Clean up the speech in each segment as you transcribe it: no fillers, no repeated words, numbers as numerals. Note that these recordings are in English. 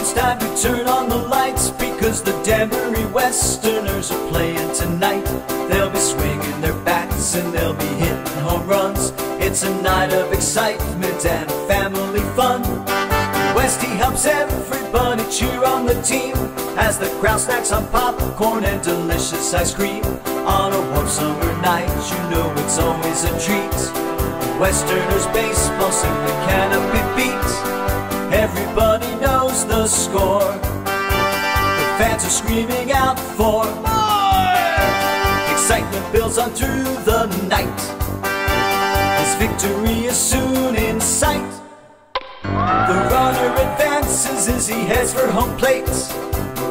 it's time to turn on the lights, because the Danbury Westerners are playing tonight. They'll be swinging their bats and they'll be hitting home runs. It's a night of excitement and family fun. Westy helps everybody cheer on the team as the crowd snacks on popcorn and delicious ice cream. On a warm summer night, you know it's always a treat. The Westerners baseball simply cannot be beat. Everybody knows the score. The fans are screaming out for more. Excitement builds on through the night as victory is soon in sight. The runner advances as he heads for home plate.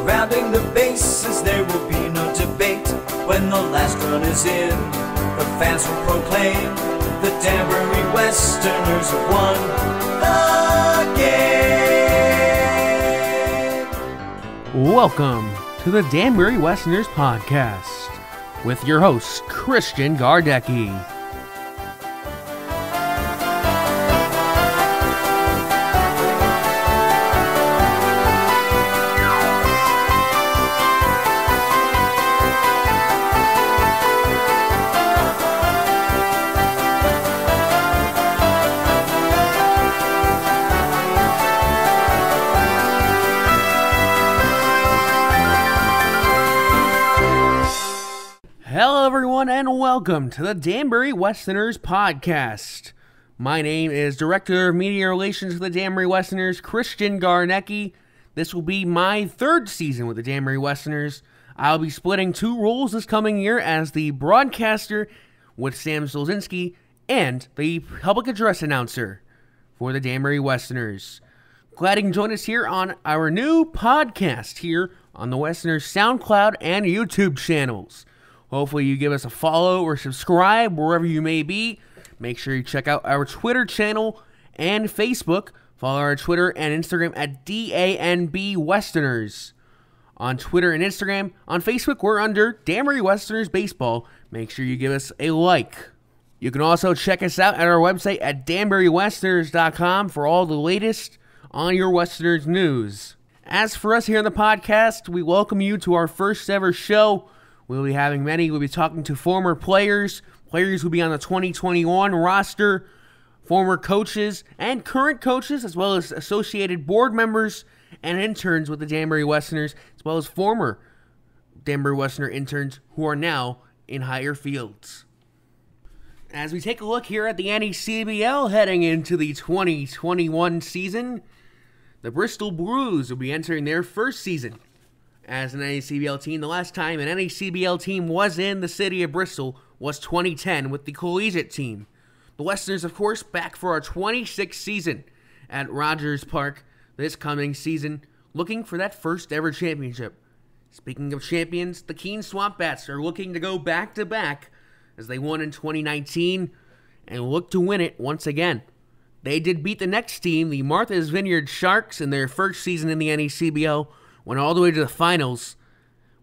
Rounding the bases, there will be no debate. When the last run is in, the fans will proclaim the Danbury Westerners have won the game. Welcome to the Danbury Westerners podcast with your host, Christian Gardecki. Hello everyone and welcome to the Danbury Westerners podcast. My name is Director of Media Relations for the Danbury Westerners, Christian Gardecki. This will be my third season with the Danbury Westerners. I'll be splitting two roles this coming year as the broadcaster with Sam Zolzinski and the public address announcer for the Danbury Westerners. Glad you can join us here on our new podcast here on the Westerners SoundCloud and YouTube channels. Hopefully you give us a follow or subscribe wherever you may be. Make sure you check out our Twitter channel and Facebook. Follow our Twitter and Instagram at DANB Westerners. On Twitter and Instagram. On Facebook, we're under Danbury Westerners Baseball. Make sure you give us a like. You can also check us out at our website at danburywesterners.com for all the latest on your Westerners news. As for us here on the podcast, we welcome you to our first ever show. We'll be having many. We'll be talking to former players. Players will be on the 2021 roster, former coaches and current coaches, as well as associated board members and interns with the Danbury Westerners, as well as former Danbury Westerner interns who are now in higher fields. As we take a look here at the NECBL heading into the 2021 season, the Bristol Blues will be entering their first season as an NECBL team. The last time an NECBL team was in the city of Bristol was 2010 with the collegiate team. The Westerners, of course, back for our 26th season at Rogers Park this coming season, looking for that first ever championship. Speaking of champions, the Keene Swamp Bats are looking to go back-to-back as they won in 2019 and look to win it once again. They did beat the next team, the Martha's Vineyard Sharks, in their first season in the NECBL, went all the way to the finals,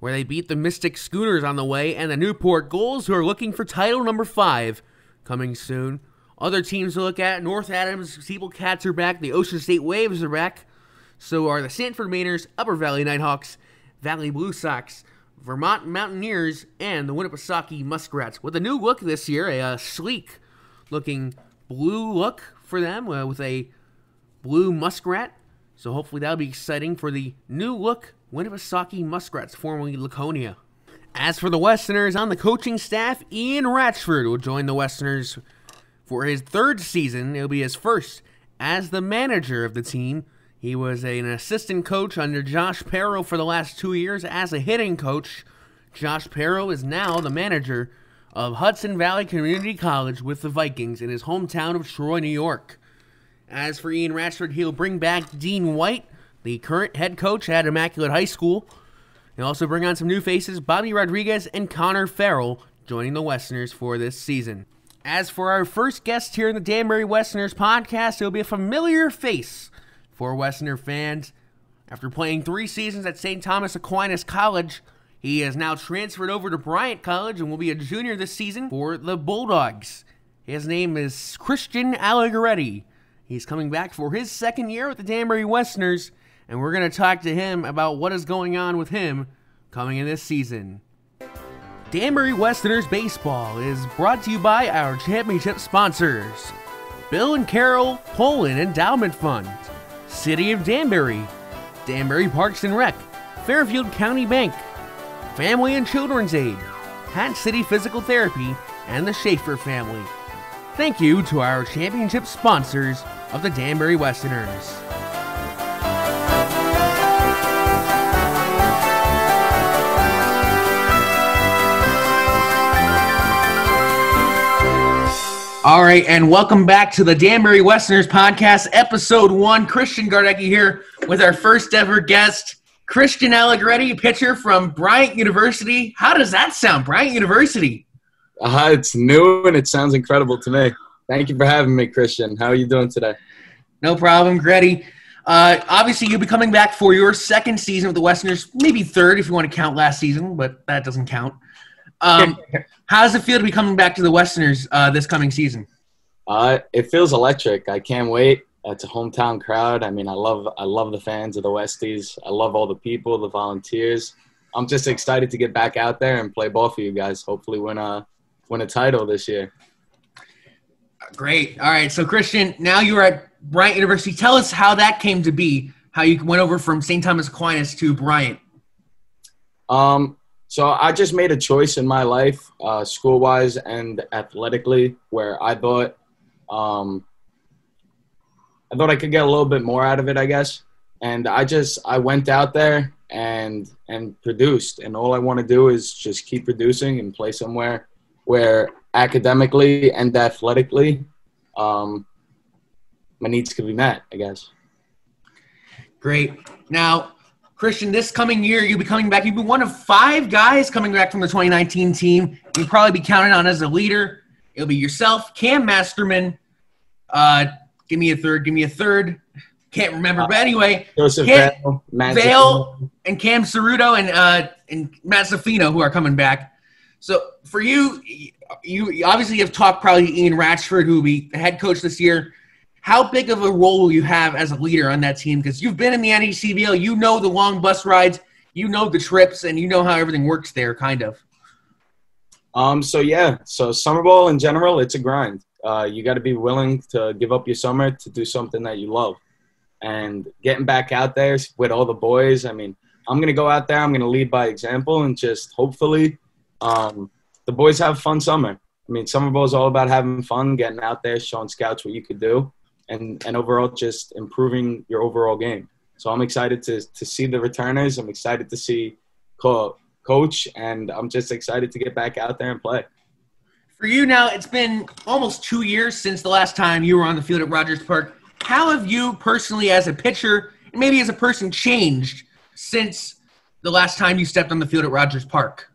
where they beat the Mystic Schooners on the way, and the Newport Gulls, who are looking for title number 5, coming soon. Other teams to look at: North Adams Steeple Cats are back, the Ocean State Waves are back, so are the Sanford Mainers, Upper Valley Nighthawks, Valley Blue Sox, Vermont Mountaineers, and the Winnipesaukee Muskrats, with a new look this year, a sleek-looking blue look for them, with a blue muskrat. So hopefully that'll be exciting for the new look Winnipesaukee Muskrats, formerly Laconia. As for the Westerners, on the coaching staff, Ian Ratchford will join the Westerners for his third season. It'll be his first as the manager of the team. He was an assistant coach under Josh Perro for the last 2 years as a hitting coach. Josh Perro is now the manager of Hudson Valley Community College with the Vikings in his hometown of Troy, New York. As for Ian Ratchford, he'll bring back Dean White, the current head coach at Immaculate High School. He'll also bring on some new faces, Bobby Rodriguez and Connor Farrell, joining the Westerners for this season. As for our first guest here in the Danbury Westerners podcast, it'll be a familiar face for Westerner fans. After playing 3 seasons at St. Thomas Aquinas College, he has now transferred over to Bryant College and will be a junior this season for the Bulldogs. His name is Christian Allegretti. He's coming back for his second year with the Danbury Westerners and we're going to talk to him about what is going on with him coming in this season. Danbury Westerners Baseball is brought to you by our championship sponsors: Bill and Carol Poland Endowment Fund, City of Danbury, Danbury Parks and Rec, Fairfield County Bank, Family and Children's Aid, Hat City Physical Therapy, and the Schaefer family. Thank you to our championship sponsors of the Danbury Westerners. All right, and welcome back to the Danbury Westerners podcast, episode 1. Christian Gardecki here with our first ever guest, Christian Allegretti, pitcher from Bryant University. How does that sound, Bryant University? It's new and it sounds incredible to me. Thank you for having me, Christian. How are you doing today? No problem, Gretty. Obviously, you'll be coming back for your second season with the Westerners, maybe third if you want to count last season, but that doesn't count. How does it feel to be coming back to the Westerners this coming season? It feels electric. I can't wait. It's a hometown crowd. I mean, I love the fans of the Westies. I love all the people, the volunteers. I'm just excited to get back out there and play ball for you guys. Hopefully win a title this year. Great. All right. So, Christian, now you're at Bryant University. Tell us how that came to be, how you went over from St. Thomas Aquinas to Bryant. So I just made a choice in my life, school-wise and athletically, where I thought I could get a little bit more out of it, I guess. And I went out there and produced. And all I want to do is just keep producing and play somewhere where academically and athletically my needs could be met, I guess. Great. Now, Christian, this coming year, you'll be coming back. You'll be one of 5 guys coming back from the 2019 team. You'll probably be counted on as a leader. It'll be yourself, Cam Masterman. Give me a third. Can't remember. But anyway, Joseph Vale and Cam Ceruto and Matt Safino, who are coming back. So for you obviously have talked probably to Ian Ratchford, who will be the head coach this year. How big of a role will you have as a leader on that team? Because you've been in the NECBL, you know the long bus rides, you know the trips, and you know how everything works there, kind of. So summer ball in general, it's a grind. You got to be willing to give up your summer to do something that you love. And getting back out there with all the boys, I mean, I'm going to go out there, I'm going to lead by example, and just hopefully the boys have a fun summer. I mean, summer ball is all about having fun, getting out there, showing scouts what you could do, and overall just improving your overall game. So I'm excited to see the returners. I'm excited to see coach, and I'm just excited to get back out there and play. For you now, it's been almost 2 years since the last time you were on the field at Rogers Park. How have you personally as a pitcher and maybe as a person changed since the last time you stepped on the field at Rogers Park?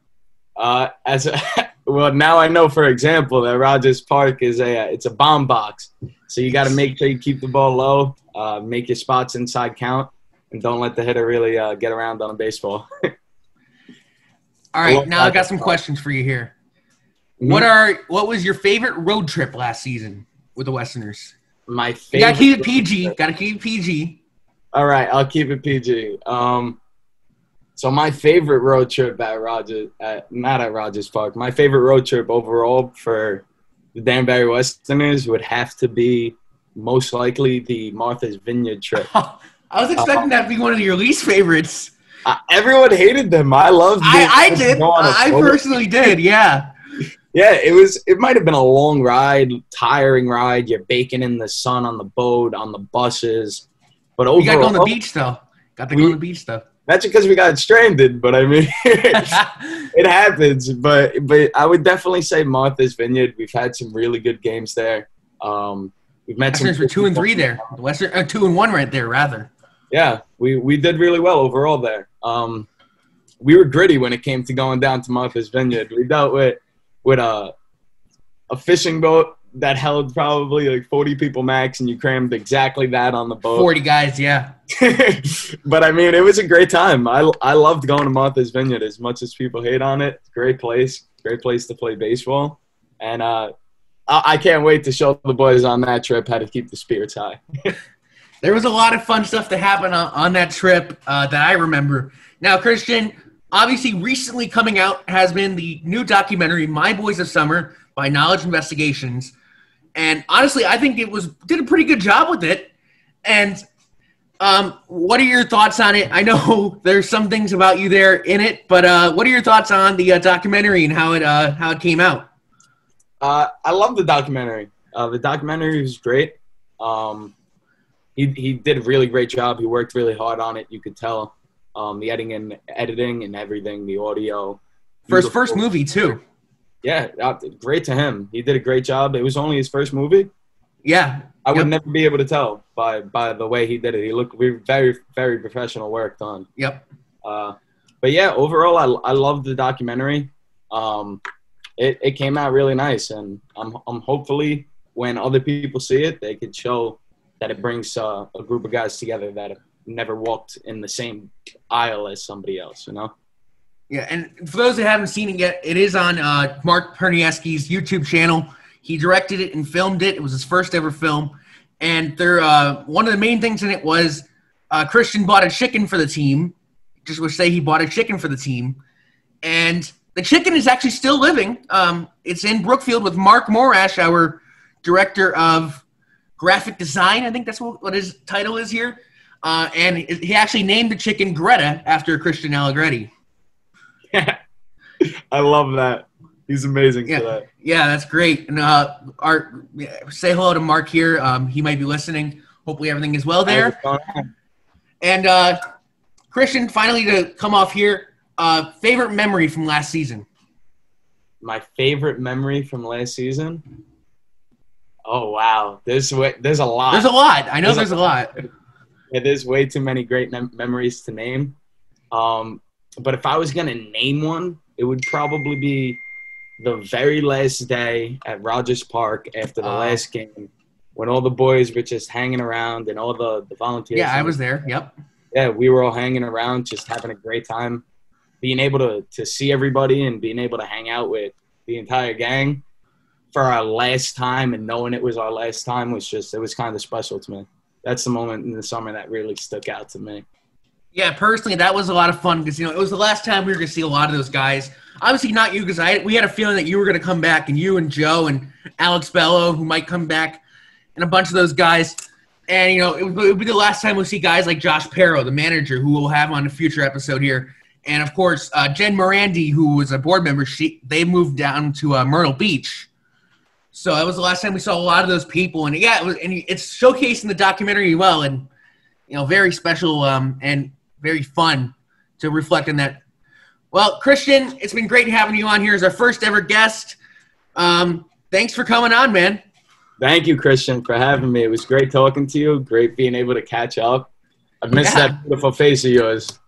Well, now I know, for example, that Rogers Park is it's a bomb box. So you got to make sure you keep the ball low, make your spots inside count, and don't let the hitter really get around on a baseball. All right, now I've got some questions for you here. Mm-hmm. What was your favorite road trip last season with the Westerners? My favorite. You gotta keep it PG. All right, I'll keep it PG. So my favorite road trip not at Rogers Park. My favorite road trip overall for the Danbury Westerners would have to be most likely the Martha's Vineyard trip. I was expecting that to be one of your least favorites. Everyone hated them. I loved it. I did. I personally did, yeah. Yeah, it might have been a long ride, tiring ride. You're baking in the sun on the boat, on the buses. But overall, you got to go on the beach, though. That's because we got stranded, but I mean, it happens. But I would definitely say Martha's Vineyard. We've had some really good games there. We've met Westerners were 2-3 there. The Western 2-1 right there, rather. Yeah, we did really well overall there. We were gritty when it came to going down to Martha's Vineyard. We dealt with a fishing boat that held probably like 40 people max, and you crammed exactly that on the boat. 40 guys, yeah. But, I mean, it was a great time. I loved going to Martha's Vineyard as much as people hate on it. Great place to play baseball. And I can't wait to show the boys on that trip how to keep the spirits high. There was a lot of fun stuff that happened on that trip that I remember. Now, Christian, obviously recently coming out has been the new documentary, My Boys of Summer, by Knowledge Investigations. And honestly, I think did a pretty good job with it. And what are your thoughts on it? I know there's some things about you there in it, but what are your thoughts on the documentary and how it came out? I love the documentary. The documentary was great. He did a really great job. He worked really hard on it. You could tell the editing and everything, the audio. For his first movie, too. Yeah, great to him. He did a great job. It was only his first movie. Yeah. I would never be able to tell by the way he did it. He looked very, very professional work done. Yep. But yeah, overall, I love the documentary. It came out really nice, and I'm hopefully when other people see it, they could show that it brings a group of guys together that have never walked in the same aisle as somebody else, you know? Yeah, and for those that haven't seen it yet, it is on Mark Pernieski's YouTube channel. He directed it and filmed it. It was his first ever film. And one of the main things in it was Christian bought a chicken for the team. Just would say he bought a chicken for the team. And the chicken is actually still living. It's in Brookfield with Mark Morash, our director of graphic design. I think that's what his title is here. And he actually named the chicken Greta after Christian Allegretti. I love that. He's amazing for that. Yeah, that's great. And say hello to Mark here. He might be listening. Hopefully everything is well there. And Christian, finally to come off here, favorite memory from last season? My favorite memory from last season? Oh, wow. There's a lot. There's a lot. I know there's a lot. Yeah, there's way too many great memories to name. But if I was going to name one, it would probably be the very last day at Rogers Park after the last game when all the boys were just hanging around and all the volunteers. Yeah, I was there. Yep. Yeah, we were all hanging around, just having a great time. Being able to see everybody and being able to hang out with the entire gang for our last time and knowing it was our last time it was kind of special to me. That's the moment in the summer that really stuck out to me. Yeah, personally, that was a lot of fun because, it was the last time we were going to see a lot of those guys. Obviously not you because we had a feeling that you were going to come back, and you and Joe and Alex Bello, who might come back, and a bunch of those guys. And, it would be the last time we'll see guys like Josh Perro, the manager, who we'll have on a future episode here. And, of course, Jen Morandi, who was a board member, they moved down to Myrtle Beach. So that was the last time we saw a lot of those people. And, it's showcasing the documentary well and, very special and very fun to reflect on that. Well, Christian, it's been great having you on here as our first ever guest. Thanks for coming on, man. Thank you, Christian, for having me. It was great talking to you. Great being able to catch up. I've missed that beautiful face of yours.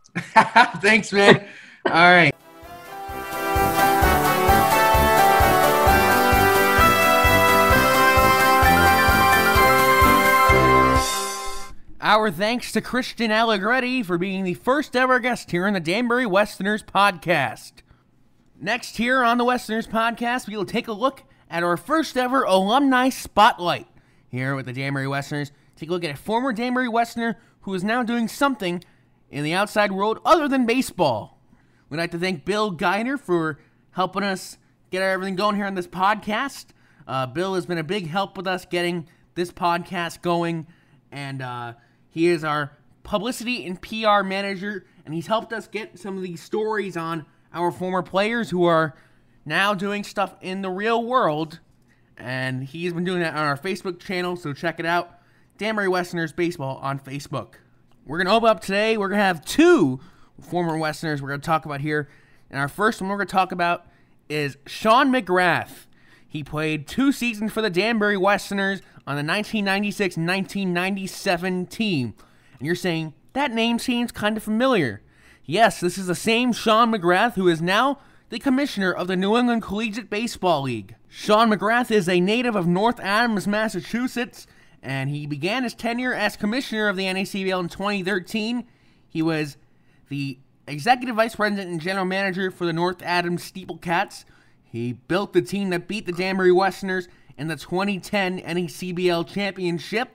Thanks, man. All right. Our thanks to Christian Allegretti for being the first ever guest here on the Danbury Westerners podcast. Next here on the Westerners podcast, we will take a look at our first ever alumni spotlight here with the Danbury Westerners. Take a look at a former Danbury Westerner who is now doing something in the outside world other than baseball. We'd like to thank Bill Geiner for helping us get everything going here on this podcast. Bill has been a big help with us getting this podcast going, and he is our publicity and PR manager, and he's helped us get some of these stories on our former players who are now doing stuff in the real world, and he's been doing that on our Facebook channel, so check it out, Danbury Westerners Baseball on Facebook. We're going to open up today. We're going to have two former Westerners we're going to talk about here, and our first one we're going to talk about is Sean McGrath. He played 2 seasons for the Danbury Westerners on the 1996-1997 team. And you're saying, that name seems kind of familiar. Yes, this is the same Sean McGrath who is now the commissioner of the New England Collegiate Baseball League. Sean McGrath is a native of North Adams, Massachusetts, and he began his tenure as commissioner of the NACBL in 2013. He was the executive vice president and general manager for the North Adams Steeple Cats. He built the team that beat the Danbury Westerners in the 2010 NACBL championship.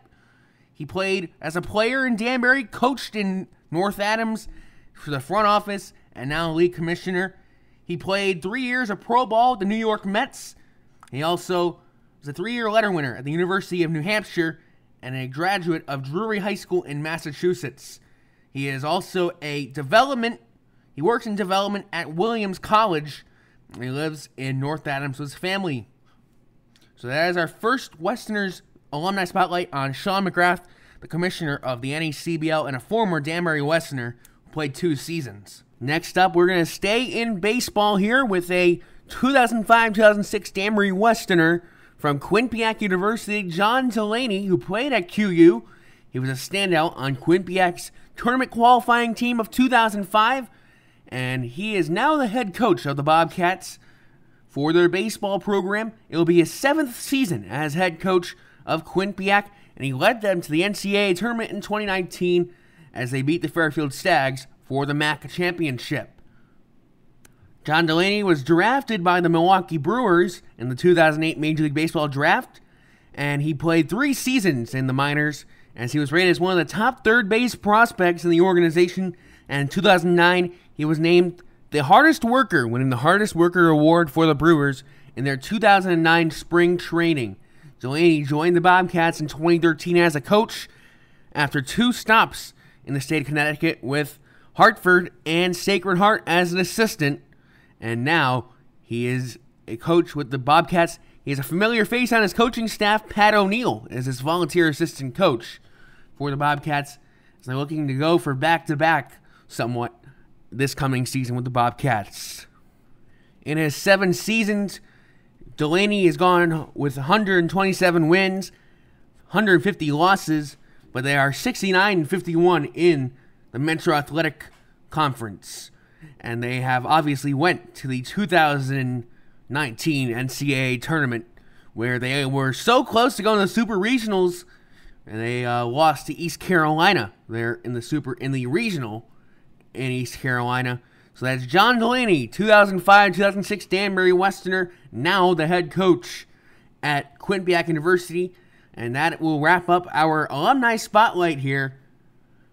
He played as a player in Danbury, coached in North Adams for the front office, and now league commissioner. He played 3 years of pro ball with the New York Mets. He also was a 3-year letter winner at the University of New Hampshire and a graduate of Drury High School in Massachusetts. He is also he works in development at Williams College, and he lives in North Adams with his family. So that is our first Westerners alumni spotlight on Sean McGrath, the commissioner of the NECBL and a former Danbury Westerner who played 2 seasons. Next up, we're going to stay in baseball here with a 2005-2006 Danbury Westerner from Quinnipiac University, John Delaney, who played at QU. He was a standout on Quinnipiac's tournament qualifying team of 2005, and he is now the head coach of the Bobcats for their baseball program. It will be his 7th season as head coach of Quinnipiac, and he led them to the NCAA tournament in 2019 as they beat the Fairfield Stags for the MAC championship. John Delaney was drafted by the Milwaukee Brewers in the 2008 Major League Baseball draft, and he played 3 seasons in the minors as he was rated as one of the top third base prospects in the organization, and in 2009 he was named the hardest worker, winning the hardest worker award for the Brewers in their 2009 spring training. Delaney joined the Bobcats in 2013 as a coach after 2 stops in the state of Connecticut with Hartford and Sacred Heart as an assistant, and now he is a coach with the Bobcats. He has a familiar face on his coaching staff. Pat O'Neill is his volunteer assistant coach for the Bobcats, as they're looking to go for back-to-back somewhat this coming season with the Bobcats. In his 7 seasons, Delaney has gone with 127 wins, 150 losses, but they are 69-51 in the Metro Athletic Conference. And they have obviously went to the 2019 NCAA tournament, where they were so close to going to the Super Regionals, and they lost to East Carolina there in the regional in East Carolina. So that's John Delaney, 2005-2006 Danbury Westerner, now the head coach at Quinnipiac University. And that will wrap up our alumni spotlight here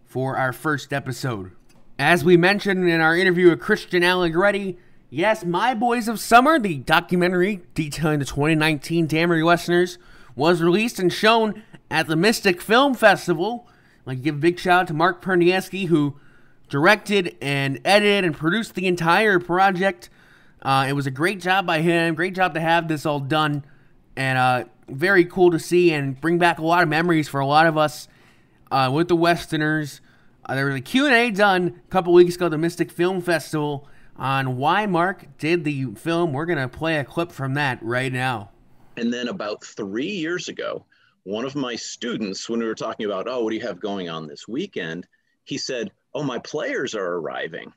for our first episode. As we mentioned in our interview with Christian Allegretti, yes, My Boys of Summer, the documentary detailing the 2019 Danbury Westerners, was released and shown at the Mystic Film Festival. I'd like to give a big shout out to Mark Perniewski, who directed and edited and produced the entire project. It was a great job by him. Great job to have this all done. And very cool to see and bring back a lot of memories for a lot of us with the Westerners. There was a Q&A done a couple weeks ago at the Mystic Film Festival on why Mark did the film. We're going to play a clip from that right now. And then about 3 years ago, one of my students, when we were talking about, what do you have going on this weekend? He said, my players are arriving.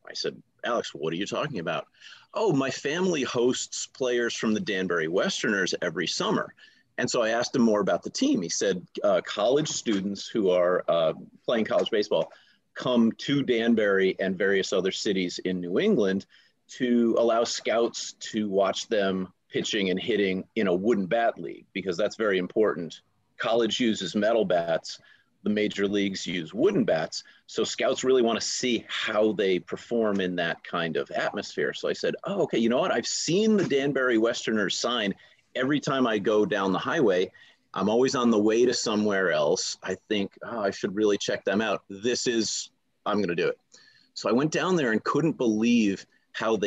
I said, Alex, what are you talking about? My family hosts players from the Danbury Westerners every summer. And so I asked him more about the team. He said, college students who are playing college baseball come to Danbury and various other cities in New England to allow scouts to watch them pitching and hitting in a wooden bat league, because that's very important. College uses metal bats. The major leagues use wooden bats. So scouts really want to see how they perform in that kind of atmosphere. So I said, okay, you know what? I've seen the Danbury Westerners sign every time I go down the highway. I'm always on the way to somewhere else. I think, I should really check them out. I'm going to do it. So I went down there and couldn't believe how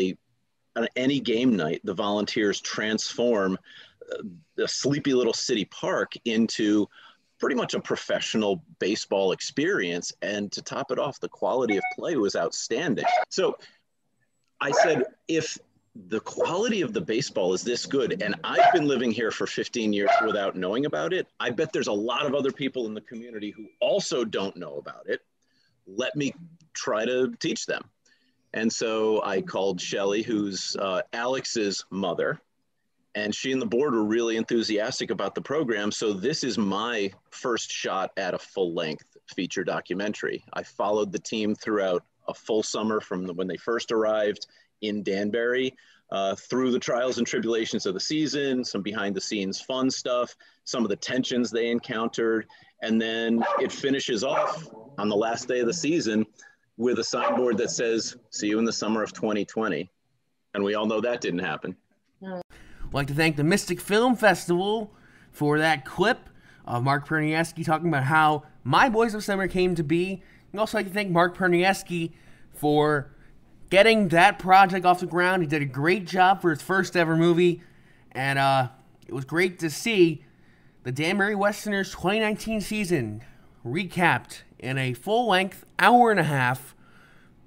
on any game night, the volunteers transform a sleepy little city park into pretty much a professional baseball experience. And to top it off, the quality of play was outstanding. So I said, if the quality of the baseball is this good, and I've been living here for 15 years without knowing about it, I bet there's a lot of other people in the community who also don't know about it. Let me try to teach them. And so I called Shelly, who's Alex's mother, and she and the board were really enthusiastic about the program. So this is my first shot at a full-length feature documentary. I followed the team throughout a full summer from when they first arrived in Danbury through the trials and tribulations of the season, some behind the scenes fun stuff, some of the tensions they encountered. And then it finishes off on the last day of the season with a signboard that says, "See you in the summer of 2020." And we all know that didn't happen. I'd like to thank the Mystic Film Festival for that clip of Mark Pernieski talking about how My Boys of Summer came to be. I'd also like to thank Mark Pernieski for getting that project off the ground. He did a great job for his first ever movie, and it was great to see the Danbury Westerners 2019 season recapped in a full-length, hour-and-a-half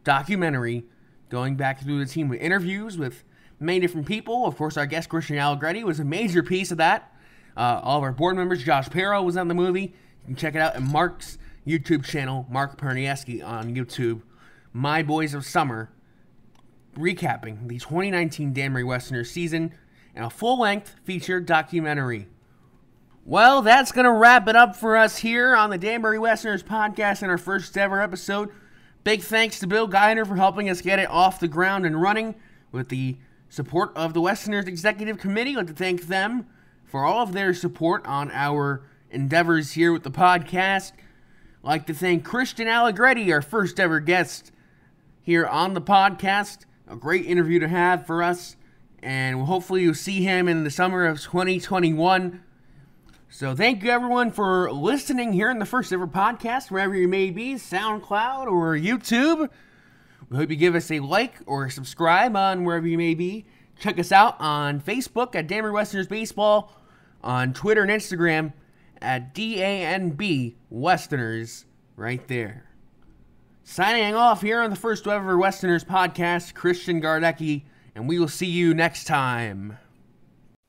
documentary going back through the team with interviews with many different people. Of course, our guest, Christian Allegretti, was a major piece of that. All of our board members, Josh Perro, was on the movie. You can check it out at Mark's YouTube channel, Mark Pernieski on YouTube. My Boys of Summer, recapping the 2019 Danbury Westerners season and a full-length feature documentary. Well, that's going to wrap it up for us here on the Danbury Westerners podcast in our first ever episode. Big thanks to Bill Geiner for helping us get it off the ground and running with the support of the Westerners Executive Committee. I'd like to thank them for all of their support on our endeavors here with the podcast. I'd like to thank Christian Allegretti, our first ever guest here on the podcast. A great interview to have for us, and hopefully you'll see him in the summer of 2021. So thank you everyone for listening here in the first ever podcast, wherever you may be, SoundCloud or YouTube. We hope you give us a like or subscribe on wherever you may be. Check us out on Facebook at Danbury Westerners Baseball, on Twitter and Instagram at DANB Westerners, right there. Signing off here on the first ever Westerners podcast, Christian Gardecki, and we will see you next time.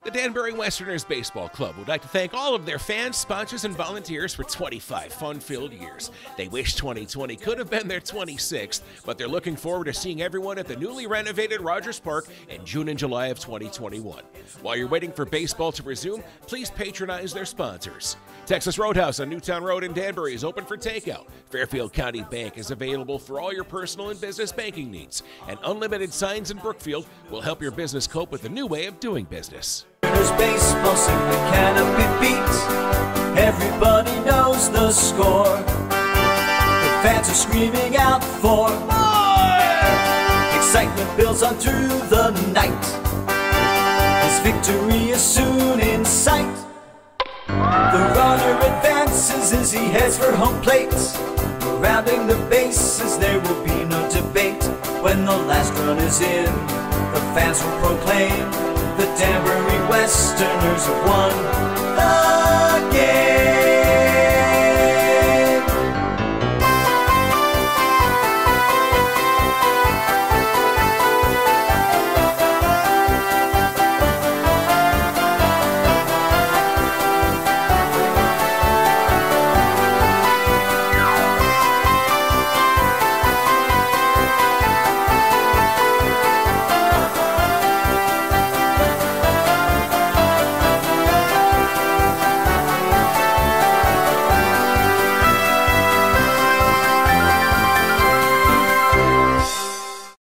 The Danbury Westerners Baseball Club would like to thank all of their fans, sponsors, and volunteers for 25 fun-filled years. They wish 2020 could have been their 26th, but they're looking forward to seeing everyone at the newly renovated Rogers Park in June and July of 2021. While you're waiting for baseball to resume, please patronize their sponsors. Texas Roadhouse on Newtown Road in Danbury is open for takeout. Fairfield County Bank is available for all your personal and business banking needs. And Unlimited Signs in Brookfield will help your business cope with the new way of doing business. There's baseball simply cannot be beat. Everybody knows the score. The fans are screaming out for more. Excitement builds on through the night. His victory is soon in sight. The runner advances as he heads for home plate. Rounding the bases, there will be no debate. When the last run is in, the fans will proclaim the Danbury Westerners have won the game.